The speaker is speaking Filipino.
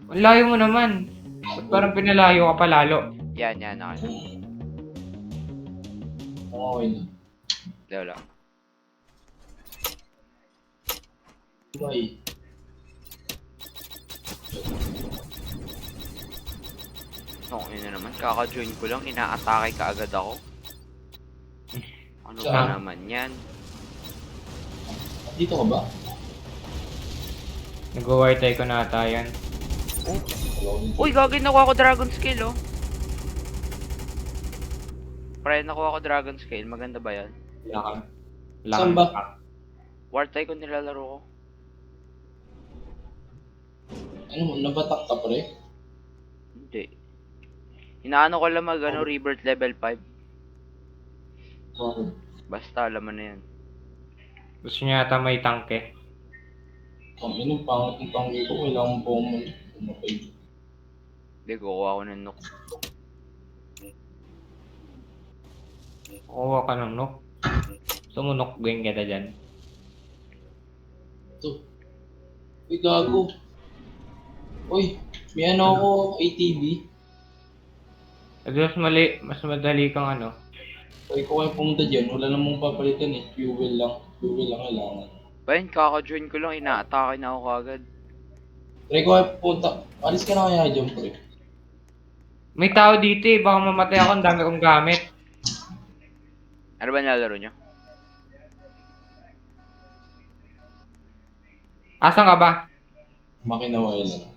Ang layo mo naman. Ba't parang pinalayo ka pa lalo? Yan, okay. Okay na. Wala. Bye. Yun na naman, kaka-join ko lang, ina-atake ka agad ako. Ano ba Saan? naman yan? Dito ka ba? Nag-wire tie ko na ata yan. Uy, gagawin nakuha ko dragon scale, oh. Pre, nakuha ko dragon scale, maganda ba yan? Wala Saan kang ba? back. War tie ko nilalaro ko. Ano mo, nabatak ka pre? Hindi. Inaano ko lang mag, rebirth level 5. Oo. Basta, alam mo na yan. Gusto niya yata may tank eh. Ang inong pangit ng tanggi ko, kailangan po akong umapay. Hindi, kukuha ko ng nook. Kukuha ka ng nok. Sumunok game kita dyan. Ito. Uy, gago. Uy, may ano ako, ATV. Mas madali kang ano. Uy, ko kayo pumunta dyan, wala namang papalitan eh. Fuel lang. Fuel lang kailangan. Bayan, kaka-join ko lang, ina-atake na ako kagad. Pre, ko kayo pumunta. Alis ka na kaya dyan, pre. May tao dito eh. Baka mamatay ako. Ang dami kong gamit. Ano ba nilalaro nyo? Asan ka ba? Makinawa lang.